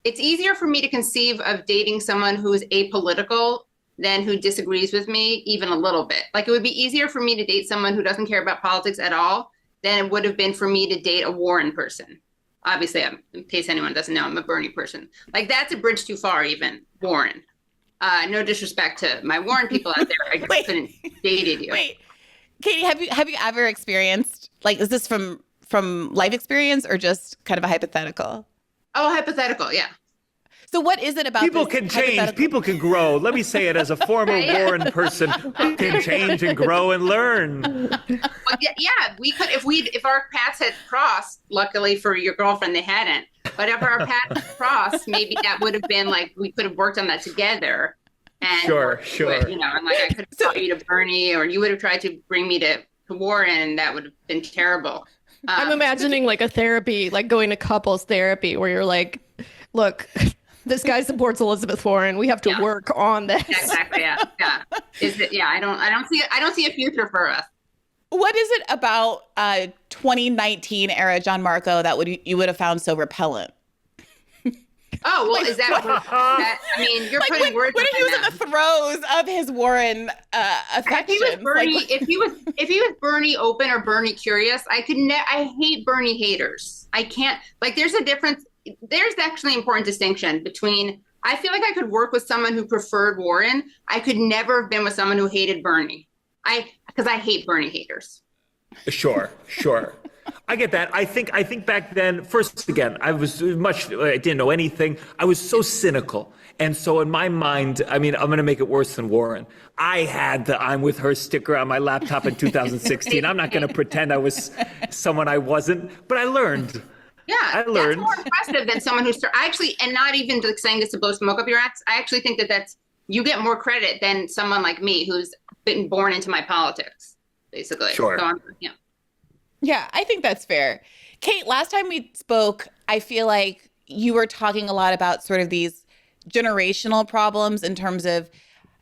it's easier for me to conceive of dating someone who is apolitical than who disagrees with me even a little bit. Like it would be easier for me to date someone who doesn't care about politics at all than it would have been for me to date a Warren person. Obviously, in case anyone doesn't know, I'm a Bernie person. Like that's a bridge too far, even Warren. No disrespect to my Warren people out there. I just couldn't dated you. Wait, Katie, have you ever experienced, like, is this from life experience or just kind of a hypothetical? Oh, hypothetical, yeah. So what is it about people can change, people can grow. Let me say it as a former Warren person, can change and grow and learn. Well, yeah, we could if our paths had crossed. Luckily for your girlfriend, they hadn't. But if our paths crossed, maybe that would have been like we could have worked on that together. And sure. You know, and like I could have brought you to Bernie, or you would have tried to bring me to Warren, and that would have been terrible. I'm imagining like a therapy, like going to couples therapy, where you're like, look. This guy supports Elizabeth Warren. We have to work on this. Exactly. Yeah. Is it? Yeah. I don't see a future for us. What is it about 2019 era Gianmarco that you would have found so repellent? Oh, well, is that I mean, you're putting words. When he was in the throes of his Warren affection. If he was Bernie open or Bernie curious, I hate Bernie haters. I can't. Like, there's a difference. There's actually an important distinction between, I feel like I could work with someone who preferred Warren. I could never have been with someone who hated Bernie. Because I hate Bernie haters. Sure. I get that. I think back then, first again, I didn't know anything. I was so cynical. And so in my mind, I mean, I'm going to make it worse than Warren. I had the I'm with her sticker on my laptop in 2016. I'm not going to pretend I was someone I wasn't, but I learned. Yeah, I learned. That's more impressive than someone who's and not even like saying this to blow smoke up your ass. I actually think that's you get more credit than someone like me who's been born into my politics, basically. Sure. So Yeah, I think that's fair. Kate, last time we spoke, I feel like you were talking a lot about sort of these generational problems in terms of,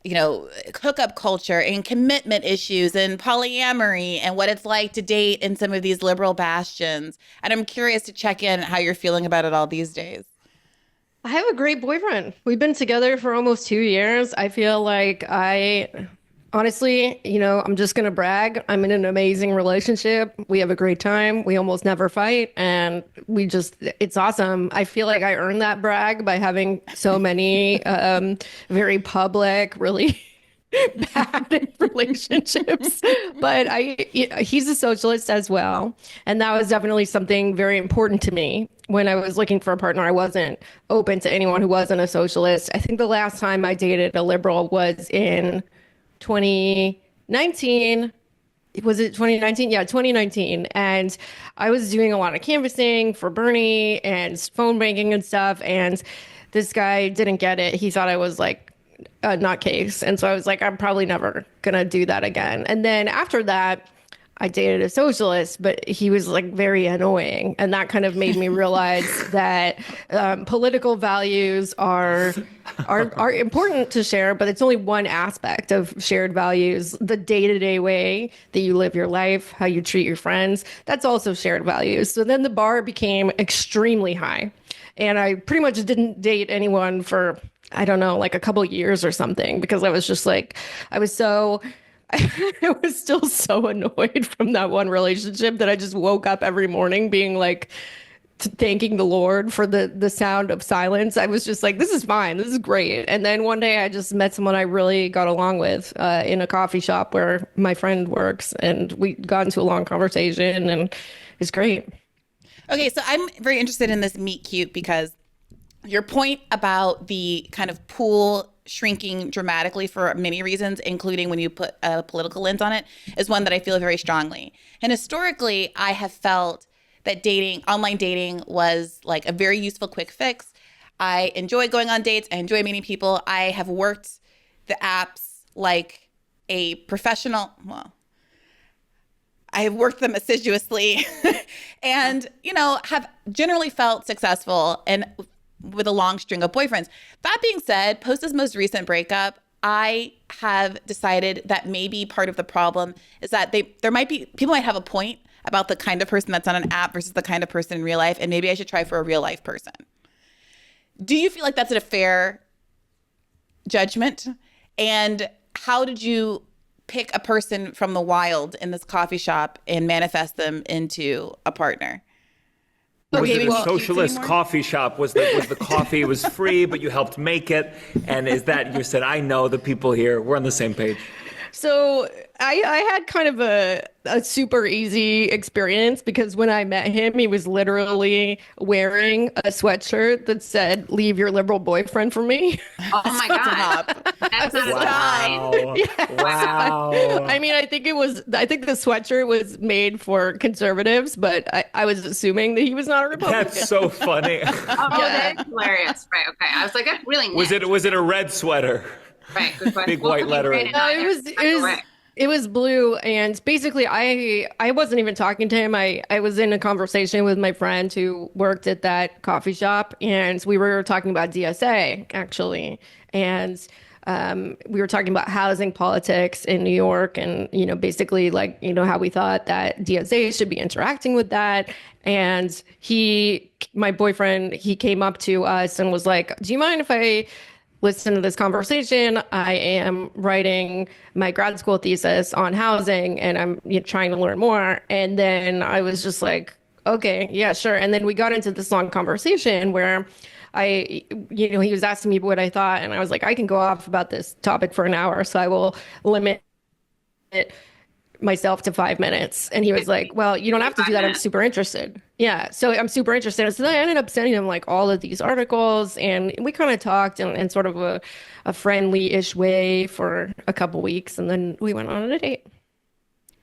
you know, hookup culture and commitment issues and polyamory and what it's like to date in some of these liberal bastions. And I'm curious to check in how you're feeling about it all these days. I have a great boyfriend. We've been together for almost 2 years. I feel like honestly, you know, I'm just going to brag. I'm in an amazing relationship. We have a great time. We almost never fight. And it's awesome. I feel like I earned that brag by having so many very public, really bad relationships. But he's a socialist as well. And that was definitely something very important to me. When I was looking for a partner, I wasn't open to anyone who wasn't a socialist. I think the last time I dated a liberal was in 2019. Was it 2019? Yeah, 2019. And I was doing a lot of canvassing for Bernie and phone banking and stuff. And this guy didn't get it. He thought I was like a nutcase. And so I was like, I'm probably never going to do that again. And then after that, I dated a socialist, but he was like very annoying. And that kind of made me realize that political values are important to share, but it's only one aspect of shared values. The day-to-day way that you live your life, how you treat your friends, that's also shared values. So then the bar became extremely high. And I pretty much didn't date anyone for, I don't know, like a couple of years or something, because I was just like, I was still so annoyed from that one relationship that I just woke up every morning being like, thanking the Lord for the sound of silence. I was just like, this is fine. This is great. And then one day I just met someone I really got along with in a coffee shop where my friend works. And we got into a long conversation and it's great. Okay, so I'm very interested in this meet cute because your point about the kind of pool shrinking dramatically for many reasons, including when you put a political lens on it, is one that I feel very strongly. And historically, I have felt that online dating was like a very useful quick fix. I enjoy going on dates. I enjoy meeting people. I have worked the apps like a professional. Well, I have worked them assiduously and, you know, have generally felt successful and with a long string of boyfriends. That being said, post this most recent breakup, I have decided that maybe part of the problem is that people might have a point about the kind of person that's on an app versus the kind of person in real life, and maybe I should try for a real life person. Do you feel like that's a fair judgment? And how did you pick a person from the wild in this coffee shop and manifest them into a partner? Was it a socialist coffee shop? Was the coffee was free, but you helped make it? And is that you said, I know the people here, we're on the same page? So I had kind of a super easy experience because when I met him, he was literally wearing a sweatshirt that said, "Leave your liberal boyfriend for me." Oh my God. That's not Wow. Yes. Wow. I mean, I think the sweatshirt was made for conservatives, but I was assuming that he was not a Republican. That's so funny. Oh, that's hilarious. Right. Okay. I was like, that's really nice. Was it a red sweater? Right. Good question. Big white lettering. No, it was blue, and basically I wasn't even talking to him. I was in a conversation with my friend who worked at that coffee shop, and we were talking about DSA actually, and we were talking about housing politics in New York, and basically how we thought that DSA should be interacting with that. And my boyfriend, he came up to us and was like, "Do you mind if I listen to this conversation? I am writing my grad school thesis on housing and I'm trying to learn more." And then I was just like, okay, yeah, sure. And then we got into this long conversation where he was asking me what I thought. And I was like, I can go off about this topic for an hour, so I will limit it myself to 5 minutes. And he was like, well, you don't have to do that. I'm super interested. Yeah. So I'm super interested. And so then I ended up sending him all of these articles, and we kind of talked in sort of a friendly-ish way for a couple weeks. And then we went on a date.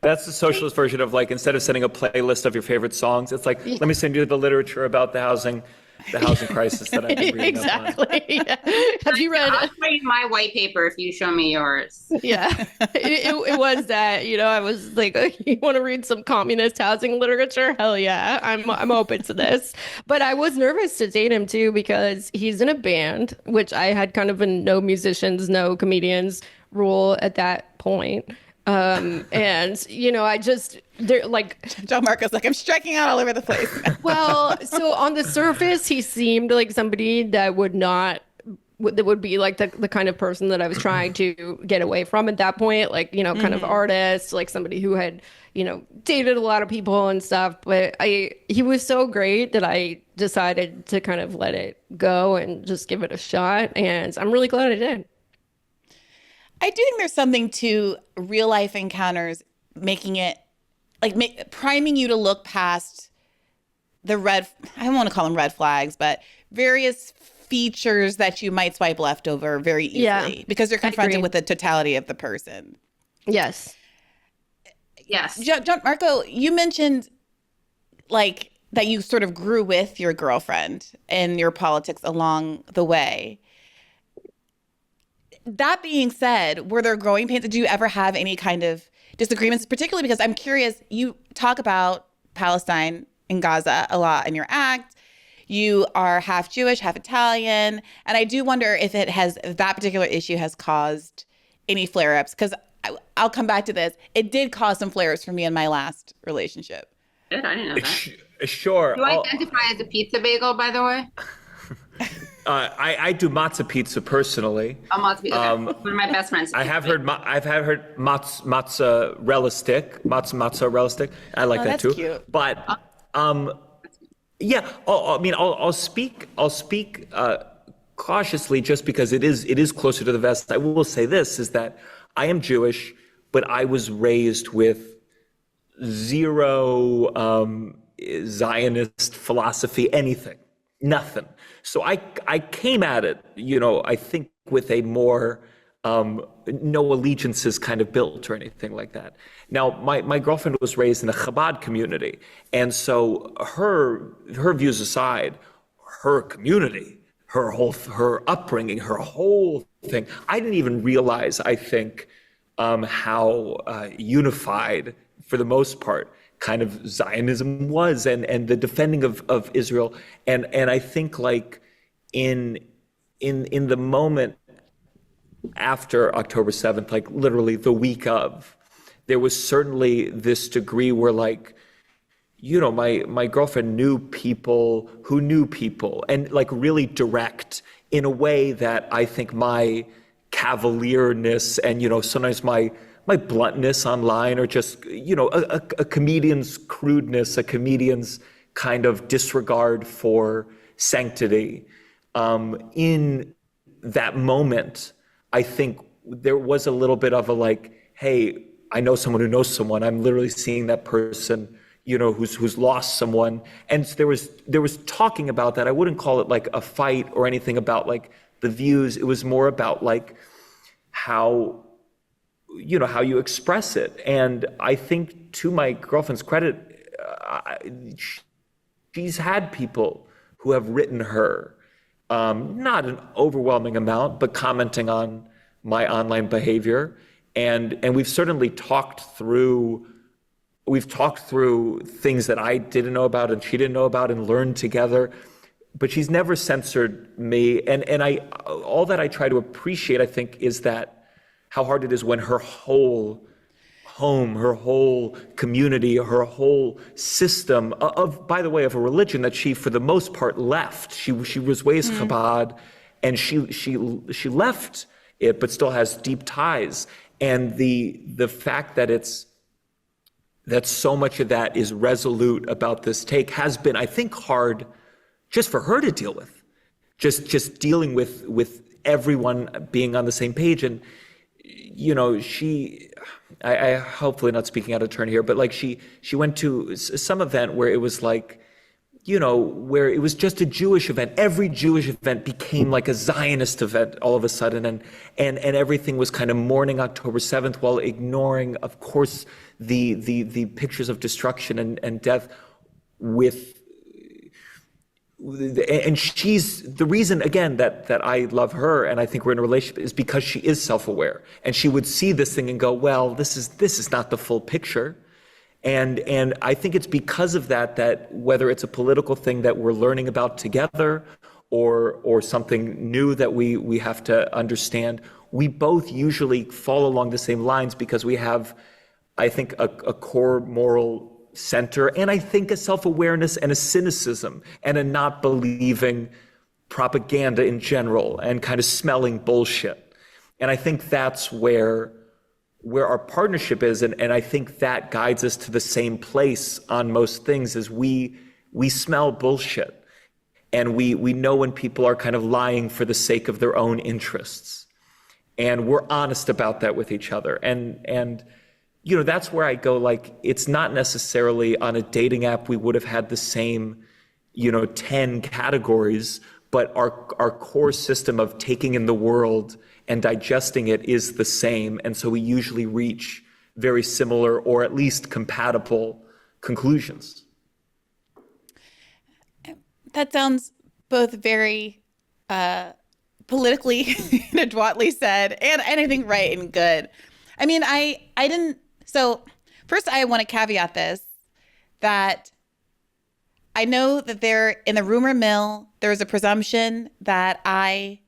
That's the socialist version of instead of sending a playlist of your favorite songs, it's like, let me send you the literature about the housing crisis that I've been reading up on. Exactly. Yeah. Have you read? I'll read my white paper if you show me yours. Yeah, it was that. I was like, you want to read some communist housing literature? Hell yeah, I'm open to this. But I was nervous to date him too because he's in a band, which I had kind of a no musicians, no comedians rule at that point. And I just Gianmarco's like, I'm striking out all over the place. Well, so on the surface, he seemed like somebody that would be like the kind of person that I was trying to get away from at that point, kind of artist, like somebody who had, dated a lot of people and stuff. But he was so great that I decided to kind of let it go and just give it a shot. And I'm really glad I did. I do think there's something to real life encounters making it priming you to look past the I don't want to call them red flags, but various features that you might swipe left over very easily because you're confronted with the totality of the person. Yes. Yes. Gianmarco, you mentioned that you sort of grew with your girlfriend and your politics along the way. That being said, were there growing pains? Did you ever have any kind of disagreements? Particularly because I'm curious, you talk about Palestine and Gaza a lot in your act. You are half Jewish, half Italian. And I do wonder if that particular issue has caused any flare-ups. Because I'll come back to this. It did cause some flare-ups for me in my last relationship. Good, I didn't know that. Sure. Do you identify as a pizza bagel, by the way? I do matzah pizza personally. Oh, matzah pizza. One of my best friends. I've heard mozzarella stick. Mozzarella stick. I like that too. That's cute. But yeah. I'll speak cautiously just because it is closer to the vest. I will say this is that I am Jewish, but I was raised with zero Zionist philosophy, anything. Nothing. So I came at it, I think with a more no allegiances kind of built or anything like that. Now, my girlfriend was raised in a Chabad community. And so her views aside, her community, her upbringing, her whole thing, I didn't even realize, I think, how unified, for the most part, kind of Zionism was and the defending of Israel. And I think in the moment after October 7th, literally the week of, there was certainly this degree where my girlfriend knew people who knew people, and like really direct in a way that I think my cavalierness and, sometimes my bluntness online, or just, a comedian's crudeness, a comedian's kind of disregard for sanctity. In that moment, I think there was a little bit of a like, hey, I know someone who knows someone. I'm literally seeing that person, who's lost someone. And there was talking about that. I wouldn't call it like a fight or anything about like the views. It was more about like how you express it. And I think, to my girlfriend's credit, she's had people who have written her, not an overwhelming amount, but commenting on my online behavior. And we've certainly talked through things that I didn't know about and she didn't know about, and learned together. But she's never censored me. And all that I try to appreciate, I think, is that how hard it is when her whole home, her whole community, her whole system by the way, of a religion that she, for the most part, left. She was raised Chabad, and she left it, but still has deep ties. And the fact that so much of that is resolute about this take has been, I think, hard just for her to deal with. Just dealing with everyone being on the same page. And I hopefully not speaking out of turn here, but like she went to some event where it was like, where it was just a Jewish event. Every Jewish event became like a Zionist event all of a sudden, and everything was kind of mourning October 7th while ignoring, of course, the pictures of destruction and death and she's the reason, again, that I love her and I think we're in a relationship, is because she is self-aware, and she would see this thing and go, well, this is not the full picture. And I think it's because of that whether it's a political thing that we're learning about together or something new that we have to understand, we both usually fall along the same lines because we have, I think, a core moral center, and I think a self-awareness and a cynicism and a not believing propaganda in general and kind of smelling bullshit. And I think that's where our partnership is, and I think that guides us to the same place on most things, is we smell bullshit, and we know when people are kind of lying for the sake of their own interests, and we're honest about that with each other. And that's where I go, like, it's not necessarily on a dating app we would have had the same 10 categories, but our core system of taking in the world and digesting it is the same. And so we usually reach very similar, or at least compatible, conclusions. That sounds both very politically and adroitly said, and I think right and good. I mean, I didn't. So first, I want to caveat this, that I know that there, in the rumor mill, there is a presumption that I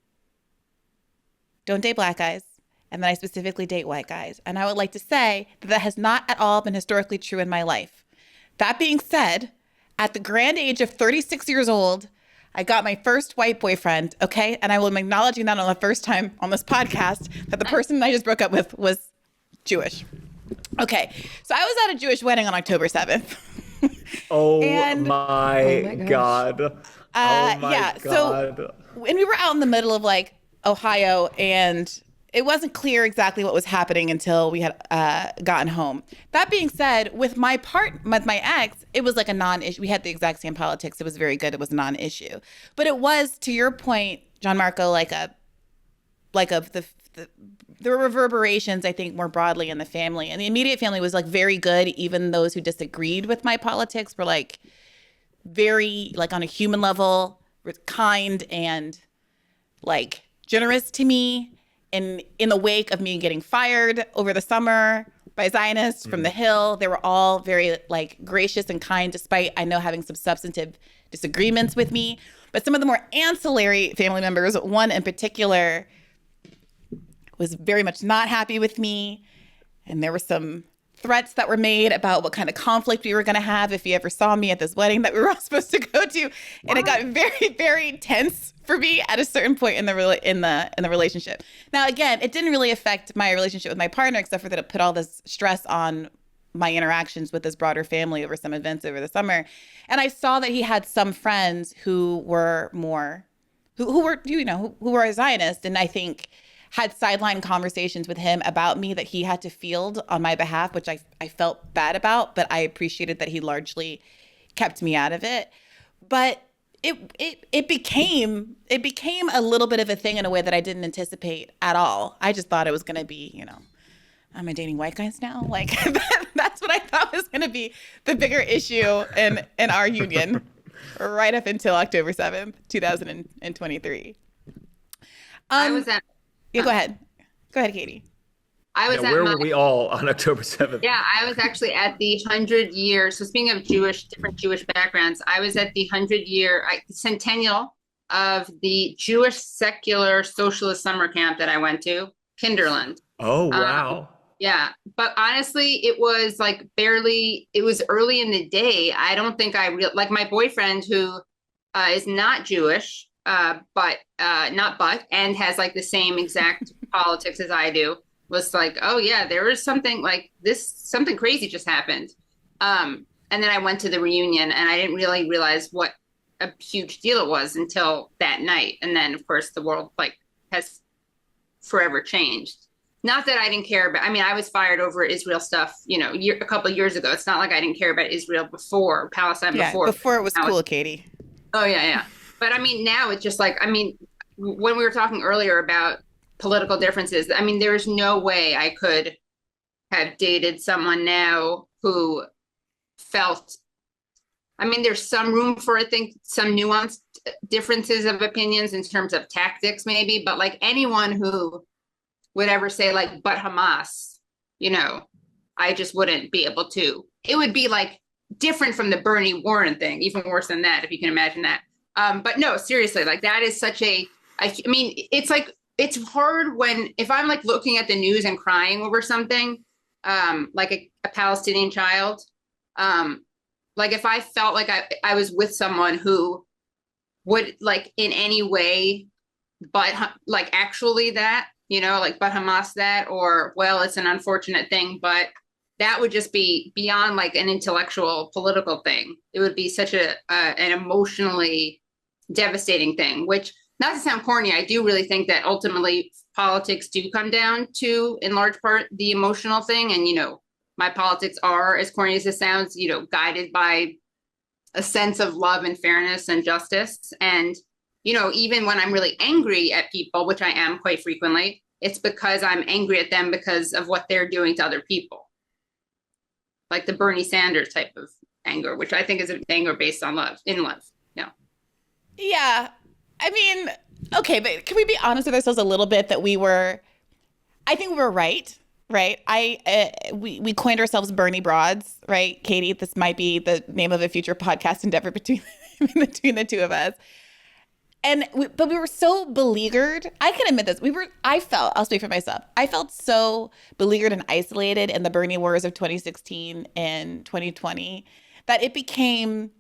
don't date black guys, and that I specifically date white guys. And I would like to say that has not at all been historically true in my life. That being said, at the grand age of 36 years old, I got my first white boyfriend, okay? And I will be acknowledging that on the first time on this podcast, that the person I just broke up with was Jewish. Okay, so I was at a Jewish wedding on October 7th. Oh, and, my God. God. So, and we were out in the middle of like Ohio, and it wasn't clear exactly what was happening until we had gotten home. That being said, with my ex, it was like a non-issue. We had the exact same politics. It was very good. It was a non-issue. But it was, to your point, Gianmarco, there were reverberations, I think, more broadly in the family. And the immediate family was like very good. Even those who disagreed with my politics were like very, like on a human level, kind and like generous to me. And in the wake of me getting fired over the summer by Zionists from the Hill, they were all very like gracious and kind, despite I know having some substantive disagreements with me. But some of the more ancillary family members, one in particular, was very much not happy with me. And there were some threats that were made about what kind of conflict we were going to have if he ever saw me at this wedding that we were all supposed to go to. And it got very, very tense for me at a certain point in the relationship. Now, again, it didn't really affect my relationship with my partner, except for that it put all this stress on my interactions with this broader family over some events over the summer. And I saw that he had some friends who were more, who were Zionist, and I think had sideline conversations with him about me that he had to field on my behalf, which I felt bad about, but I appreciated that he largely kept me out of it. But it became a little bit of a thing in a way that I didn't anticipate at all. I just thought it was going to be, am I dating white guys now? Like that's what I thought was going to be the bigger issue in our union right up until October 7th, 2023. I was at. Yeah, go ahead. Go ahead, Katie. I was where were we all on October 7th? Yeah, I was actually at the 100-year. So speaking of different Jewish backgrounds, I was at the 100-year centennial of the Jewish secular socialist summer camp that I went to, Kinderland. Oh, wow. Yeah, but honestly, it was like it was early in the day. I don't think like my boyfriend who is not Jewish, and has like the same exact politics as I do, was like, oh yeah, there was something like this, something crazy just happened. And then I went to the reunion and I didn't really realize what a huge deal it was until that night. And then of course the world has forever changed. Not that I didn't care about, I was fired over Israel stuff, a couple of years ago. It's not like I didn't care about Israel before, Palestine before. Before it was cool, Katie. Oh yeah. But now it's just like, when we were talking earlier about political differences, there's no way I could have dated someone now who felt, there's some room for, I think, some nuanced differences of opinions in terms of tactics maybe, but like anyone who would ever say like, but Hamas, I just wouldn't be able to. It would be like different from the Bernie Warren thing, even worse than that, if you can imagine that. But no, seriously, like that is such it's like, it's hard if I'm like looking at the news and crying over something, like a Palestinian child, like if I felt like I was with someone who would like in any way, but like actually that, but Hamas that, or, well, it's an unfortunate thing, but that would just be beyond like an intellectual political thing. It would be such an emotionally devastating thing, which, not to sound corny, I do really think that ultimately politics do come down to, in large part, the emotional thing. And, my politics are, as corny as it sounds, guided by a sense of love and fairness and justice. And, even when I'm really angry at people, which I am quite frequently, it's because I'm angry at them because of what they're doing to other people. Like the Bernie Sanders type of anger, which I think is an anger based on love, in love. Yeah. Yeah. Okay, but can we be honest with ourselves a little bit that I think we were right? We coined ourselves Bernie Broads, right? Katie, this might be the name of a future podcast endeavor between the two of us. But we were so beleaguered. I can admit this. I'll speak for myself. I felt so beleaguered and isolated in the Bernie wars of 2016 and 2020 that it became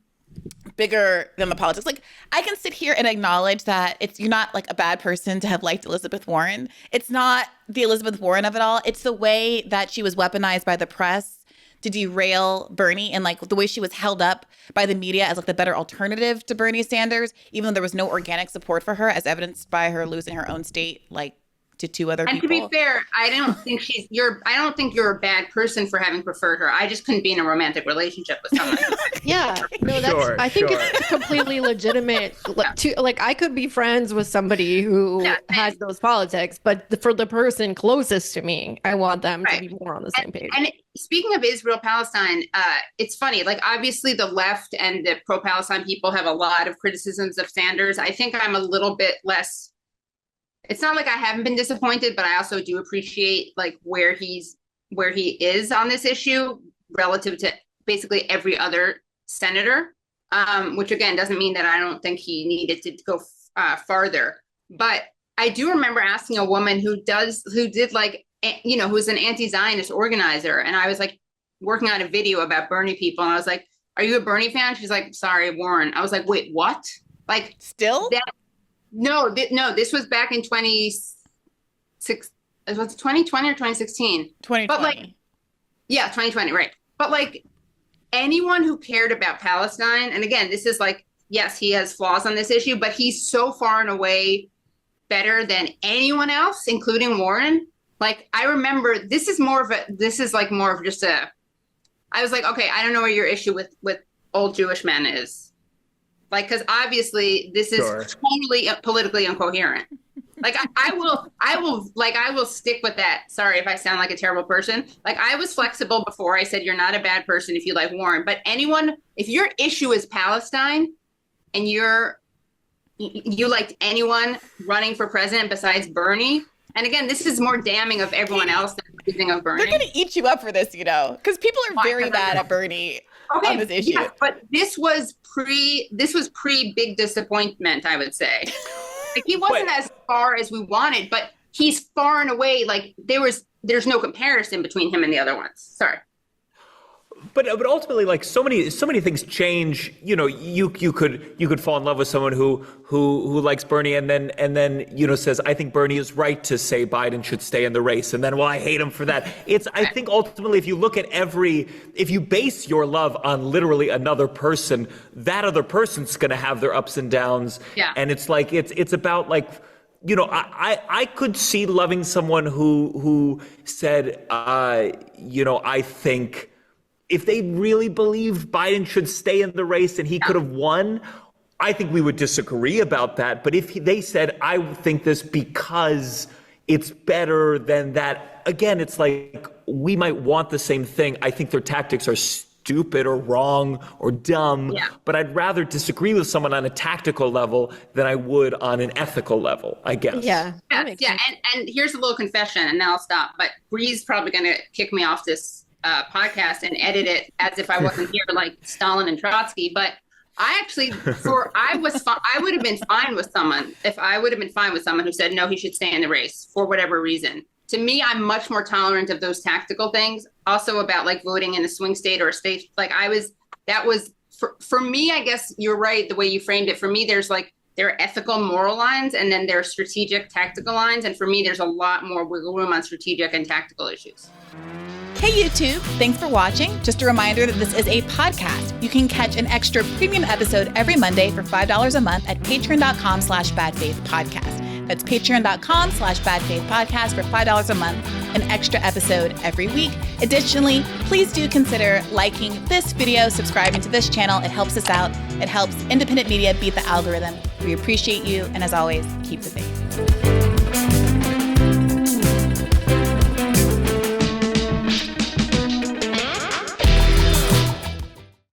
bigger than the politics. Like, I can sit here and acknowledge that you're not like a bad person to have liked Elizabeth Warren. It's not the Elizabeth Warren of it all. It's the way that she was weaponized by the press to derail Bernie, and like the way she was held up by the media as like the better alternative to Bernie Sanders, even though there was no organic support for her, as evidenced by her losing her own state, like to two other people. And to be fair, I don't think you're a bad person for having preferred her. I just couldn't be in a romantic relationship with someone. Yeah, no, I think it's completely legitimate. I could be friends with somebody who has those politics, but for the person closest to me, I want them to be more on the same page. And speaking of Israel-Palestine, it's funny, like obviously the left and the pro-Palestine people have a lot of criticisms of Sanders. I think I'm a little bit less. It's not like I haven't been disappointed, but I also do appreciate like where he is on this issue relative to basically every other senator, which again doesn't mean that I don't think he needed to go farther. But I do remember asking a woman who's an anti-Zionist organizer, and I was like, working on a video about Bernie people. And I was like, are you a Bernie fan? She's like, sorry, Warren. I was like, wait, what? Like Still? No, this was back in 2016. Was it 2020 or 2016? 2020. But like, yeah, 2020, right. But like anyone who cared about Palestine, and again, this is like, yes, he has flaws on this issue, but he's so far and away better than anyone else, including Warren. Like, I remember this is more of just a, I was like, okay, I don't know what your issue with old Jewish men is. Like, because obviously this is totally politically incoherent. Like I will stick with that. Sorry if I sound like a terrible person. Like I was flexible before. I said you're not a bad person if you like Warren, but if your issue is Palestine and you liked anyone running for president besides Bernie, and again, this is more damning of everyone else than anything of Bernie. They're going to eat you up for this, because people are very mad at Bernie on this issue. Yes, but this was pre big disappointment, I would say. Like he wasn't as far as we wanted, but he's far and away. Like there's no comparison between him and the other ones. Sorry. But ultimately, like so many things change. You could fall in love with someone who likes Bernie and then says, I think Bernie is right to say Biden should stay in the race, and then, well, I hate him for that. I think ultimately, if you look at if you base your love on literally another person, that other person's going to have their ups and downs. Yeah. And it's like it's about like. I could see loving someone who said, I think. If they really believed Biden should stay in the race and he could have won, I think we would disagree about that. But if they said, I think this because it's better than that, again, it's like we might want the same thing. I think their tactics are stupid or wrong or dumb, but I'd rather disagree with someone on a tactical level than I would on an ethical level, I guess. Yeah. And here's a little confession, and then I'll stop. But Bree's probably going to kick me off this podcast and edit it as if I wasn't here, like Stalin and Trotsky. But I actually, I would have been fine with someone who said no, he should stay in the race for whatever reason. To me, I'm much more tolerant of those tactical things. Also about like voting in a swing state or a state. Like for me, I guess you're right the way you framed it. For me, there are ethical, moral lines, and then there are strategic, tactical lines. And for me, there's a lot more wiggle room on strategic and tactical issues. Hey YouTube, thanks for watching. Just a reminder that this is a podcast. You can catch an extra premium episode every Monday for $5 a month at patreon.com/badfaithpodcast. That's patreon.com/badfaithpodcast for $5 a month, an extra episode every week. Additionally, please do consider liking this video, subscribing to this channel. It helps us out. It helps independent media beat the algorithm. We appreciate you. And as always, keep the faith.